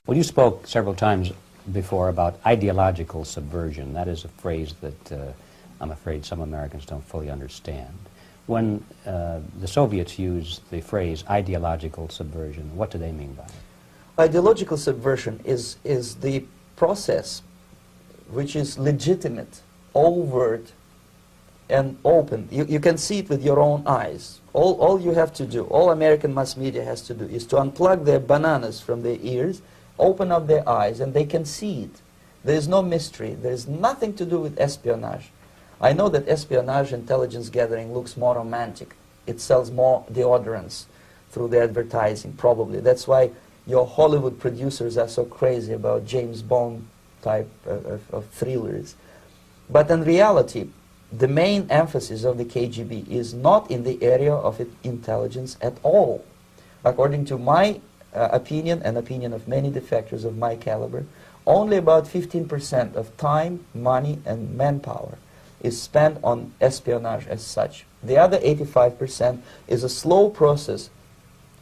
Well, you spoke several times before about ideological subversion. That is a phrase that I'm afraid some Americans don't fully understand. When the Soviets used the phrase ideological subversion, what do they mean by it? Ideological subversion is the process which is legitimate, overt, and open. You can see it with your own eyes. All you have to do, all American mass media has to do, is to unplug their bananas from their ears, open up their eyes, and they can see it. There is no mystery. There is nothing to do with espionage. I know that espionage intelligence gathering looks more romantic. It sells more deodorants through the advertising, probably. That's why your Hollywood producers are so crazy about James Bond type of thrillers. But in reality, the main emphasis of the KGB is not in the area of intelligence at all. According to my opinion and opinion of many defectors of my caliber, only about 15% of time, money, and manpower is spent on espionage as such. The other 85% is a slow process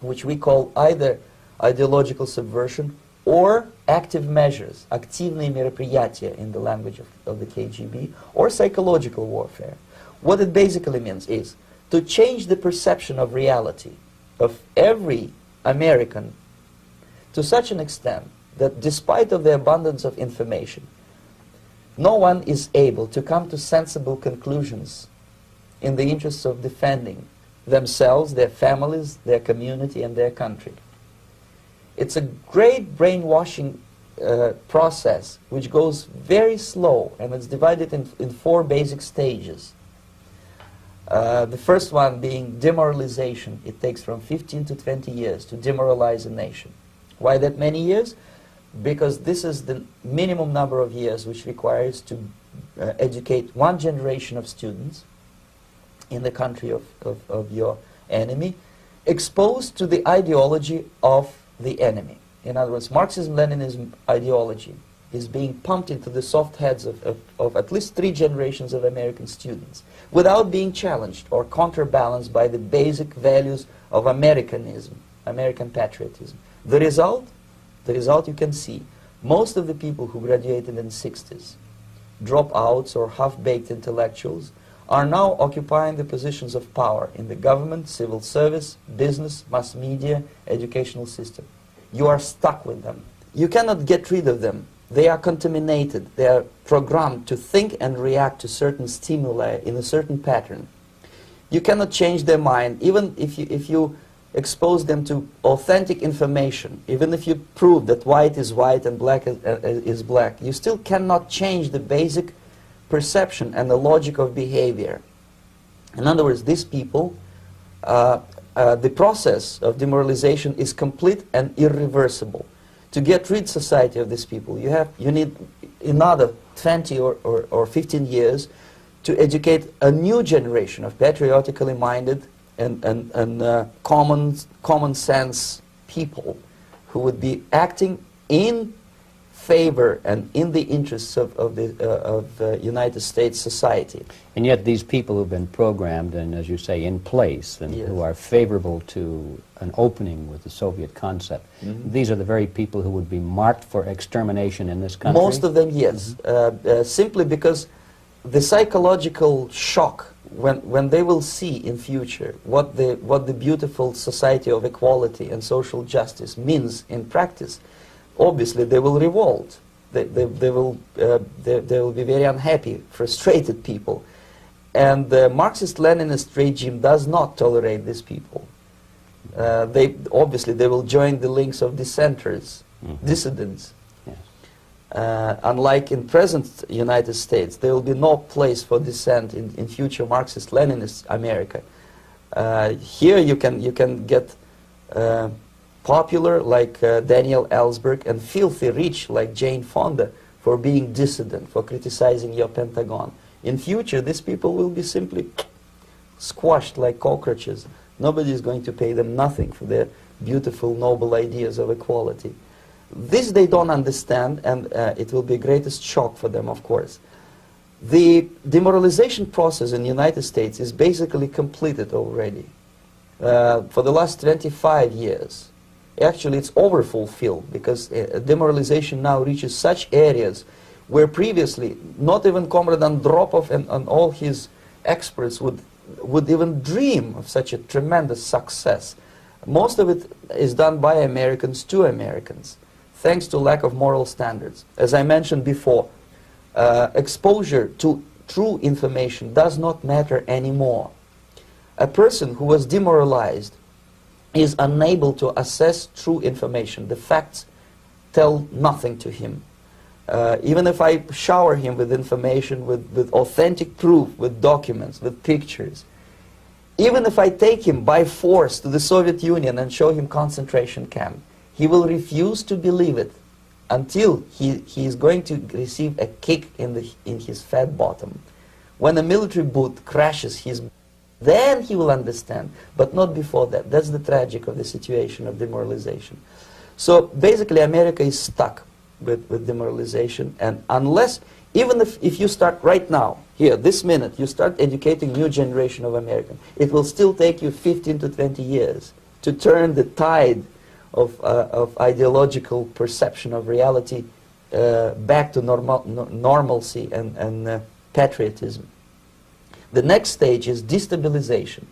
which we call either ideological subversion or active measures, активные мероприятия in the language of the KGB, or psychological warfare. What it basically means is to change the perception of reality of every American to such an extent that despite of the abundance of information, no one is able to come to sensible conclusions in the interests of defending themselves, their families, their community, and their country. It's a great brainwashing process which goes very slow, and it's divided in 4 basic stages. The first one being demoralization. It takes from 15 to 20 years to demoralize a nation. Why that many years? Because this is the minimum number of years which requires to educate one generation of students in the country of your enemy, exposed to the ideology of the enemy. In other words, Marxism-Leninism ideology is being pumped into the soft heads of at least 3 generations of American students without being challenged or counterbalanced by the basic values of Americanism, American patriotism. The result you can see. Most of the people who graduated in the 60s, dropouts or half-baked intellectuals, are now occupying the positions of power in the government, civil service, business, mass media, educational system. You are stuck with them. You cannot get rid of them. They are contaminated. They are programmed to think and react to certain stimuli in a certain pattern. You cannot change their mind, even if you expose them to authentic information, even if you prove that white is white and black is black, you still cannot change the basic perception and the logic of behavior. In other words, these people, the process of demoralization is complete and irreversible. To get rid society of these people, you need another 20 or 15 years to educate a new generation of patriotically minded and common sense people who would be acting in favor and in the interests of United States society. And yet these people who've been programmed and, as you say, in place, and Yes. who are favorable to an opening with the Soviet concept, these are the very people who would be marked for extermination in this country? Most of them, yes. Simply because the psychological shock when they will see in future what the beautiful society of equality and social justice means in practice, obviously they will revolt. They will be very unhappy, frustrated people. And the Marxist-Leninist regime does not tolerate these people. Obviously they will join the links of dissenters, dissidents. Unlike in present United States, there will be no place for dissent in future Marxist-Leninist America. Here you can get popular like Daniel Ellsberg and filthy rich like Jane Fonda for being dissident, for criticizing your Pentagon. In future, these people will be simply squashed like cockroaches. Nobody is going to pay them nothing for their beautiful, noble ideas of equality. This they don't understand, and it will be the greatest shock for them, of course. The demoralization process in the United States is basically completed already. For the last 25 years, Actually, it's overfulfilled, because demoralization now reaches such areas where previously not even Comrade Andropov and all his experts would even dream of such a tremendous success. Most of it is done by Americans to Americans, thanks to lack of moral standards. As I mentioned before, exposure to true information does not matter anymore. A person who was demoralized is unable to assess true information. The facts tell nothing to him. Even if I shower him with information, with authentic proof, with documents, with pictures, even if I take him by force to the Soviet Union and show him concentration camp, he will refuse to believe it until he is going to receive a kick in his fat bottom. When a military boot crashes then he will understand, but not before that. That's the tragic of the situation of demoralization. So basically America is stuck with demoralization, and unless, even if you start right now, here, this minute, you start educating new generation of Americans, it will still take you 15 to 20 years to turn the tide of ideological perception of reality back to normalcy and patriotism. The next stage is destabilization.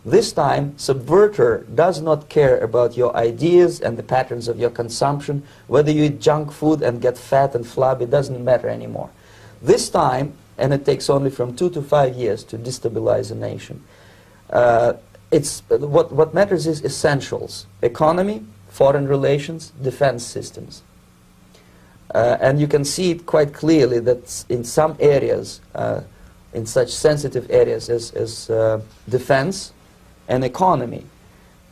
This time, subverter does not care about your ideas and the patterns of your consumption. Whether you eat junk food and get fat and flabby, it doesn't matter anymore. This time, and it takes only from 2 to 5 years to destabilize a nation, what matters is essentials: economy, foreign relations, defense systems. And you can see it quite clearly that in some areas, in such sensitive areas as defense and economy,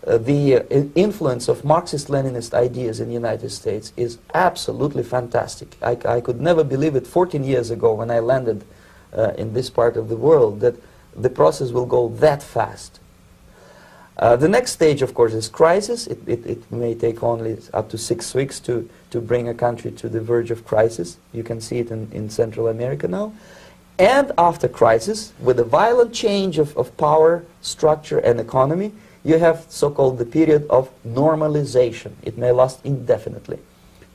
the influence of Marxist-Leninist ideas in the United States is absolutely fantastic. I could never believe it 14 years ago when I landed in this part of the world, that the process will go that fast. The next stage, of course, is crisis. It may take only up to 6 weeks to bring a country to the verge of crisis. You can see it in Central America now. And after crisis, with a violent change of power, structure, and economy, you have so-called the period of normalization. It may last indefinitely.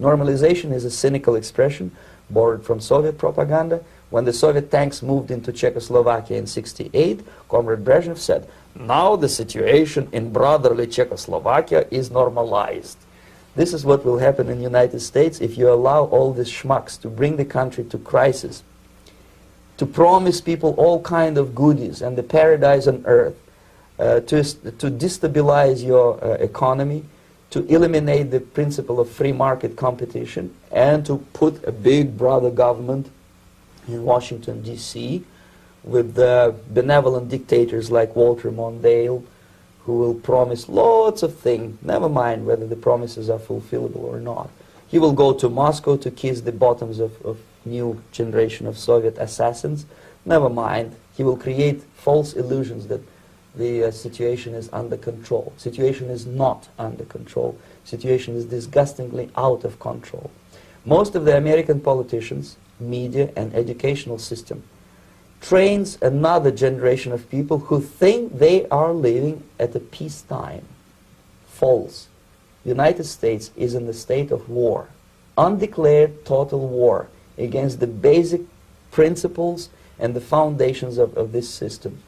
Normalization is a cynical expression borrowed from Soviet propaganda. When the Soviet tanks moved into Czechoslovakia in '68, Comrade Bezmenov said, "Now the situation in brotherly Czechoslovakia is normalized." This is what will happen in the United States if you allow all these schmucks to bring the country to crisis, to promise people all kind of goodies and the paradise on earth, to destabilize your economy, to eliminate the principle of free market competition, and to put a big brother government in Washington, D.C., with benevolent dictators like Walter Mondale, who will promise lots of things, never mind whether the promises are fulfillable or not. He will go to Moscow to kiss the bottoms of new generation of Soviet assassins. Never mind. He will create false illusions that the situation is under control. Situation is not under control. Situation is disgustingly out of control. Most of the American politicians, media, and educational system trains another generation of people who think they are living at a peacetime. False. The United States is in the state of war, undeclared total war against the basic principles and the foundations of this system.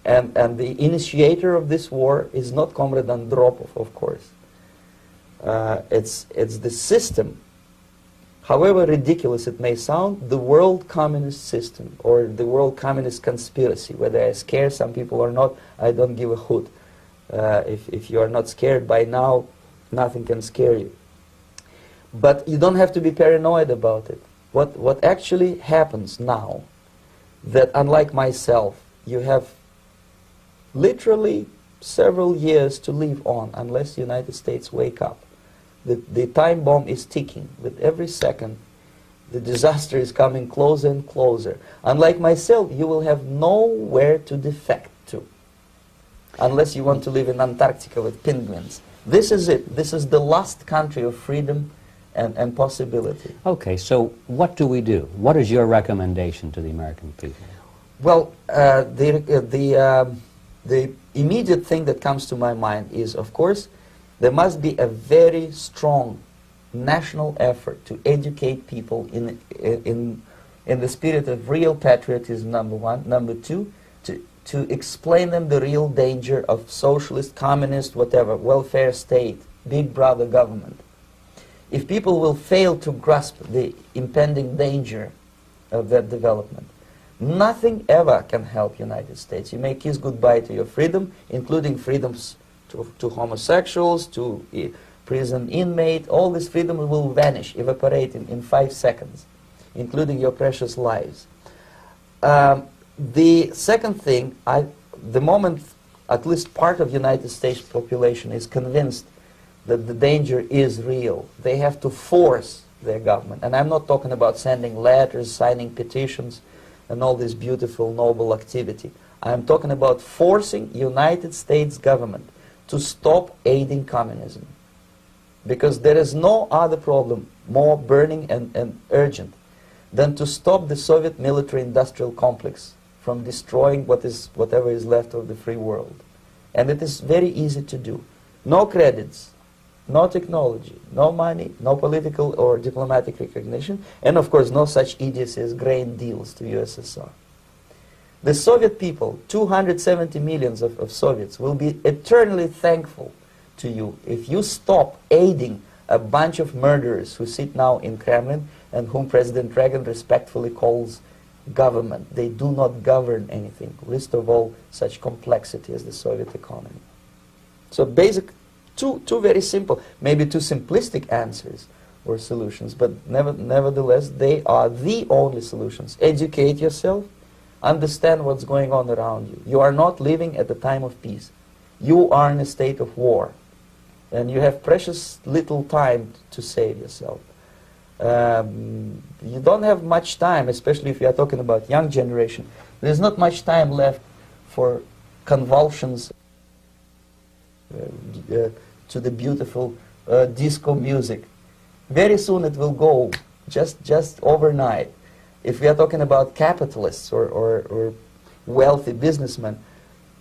And the initiator of this war is not Comrade Andropov, of course. It's the system. However ridiculous it may sound, the world communist system, or the world communist conspiracy, whether I scare some people or not, I don't give a hoot. If you are not scared by now, nothing can scare you. But you don't have to be paranoid about it. What actually happens now, that unlike myself, you have literally several years to live on unless the United States wake up. The time bomb is ticking. With every second, the disaster is coming closer and closer. Unlike myself, you will have nowhere to defect to, unless you want to live in Antarctica with penguins. This is it. This is the last country of freedom and possibility. Okay, so what do we do? What is your recommendation to the American people? Well, the immediate thing that comes to my mind is, of course, There must be a very strong national effort to educate people in the spirit of real patriotism, number one. Number two, to explain them the real danger of socialist, communist, whatever, welfare state, big brother government. If people will fail to grasp the impending danger of that development, nothing ever can help United States. You may kiss goodbye to your freedom, including freedoms to homosexuals, to prison inmate. All this freedom will vanish, evaporate in 5 seconds, including your precious lives. The second thing, the moment at least part of the United States population is convinced that the danger is real, they have to force their government. And I'm not talking about sending letters, signing petitions, and all this beautiful, noble activity. I'm talking about forcing United States government to stop aiding communism. Because there is no other problem more burning and urgent than to stop the Soviet military-industrial complex from destroying whatever is left of the free world. And it is very easy to do. No credits, no technology, no money, no political or diplomatic recognition, and of course no such idiocy as grain deals to USSR. The Soviet people, 270 millions of Soviets, will be eternally thankful to you if you stop aiding a bunch of murderers who sit now in Kremlin and whom President Reagan respectfully calls government. They do not govern anything, least of all such complexity as the Soviet economy. So two very simple, maybe too simplistic answers or solutions, but nevertheless they are the only solutions. Educate yourself, understand what's going on around you. You are not living at the time of peace. You are in a state of war, and you have precious little time to save yourself. You don't have much time, especially if you are talking about young generation. There's not much time left for convulsions to the beautiful disco music. Very soon it will go, just overnight. If we are talking about capitalists or wealthy businessmen,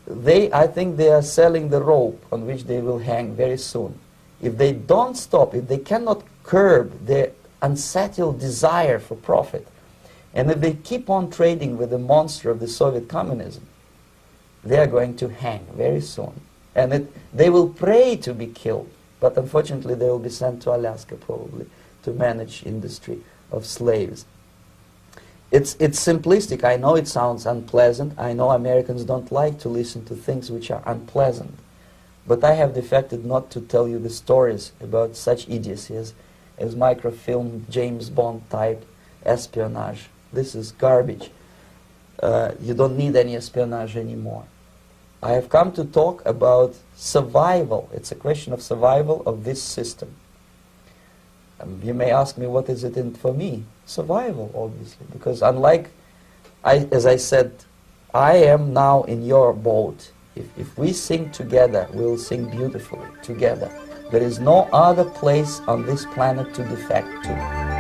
I think they are selling the rope on which they will hang very soon. If they don't stop, if they cannot curb their unsettled desire for profit, and if they keep on trading with the monster of the Soviet communism, they are going to hang very soon. And they will pray to be killed, but unfortunately they will be sent to Alaska probably to manage industry of slaves. It's simplistic. I know it sounds unpleasant. I know Americans don't like to listen to things which are unpleasant. But I have defected not to tell you the stories about such idiocy as microfilm, James Bond type espionage. This is garbage. You don't need any espionage anymore. I have come to talk about survival. It's a question of survival of this system. You may ask me, what is it in for me? Survival, obviously, because unlike, as I said, I am now in your boat. If we sing together, we'll sing beautifully together. There is no other place on this planet to defect to.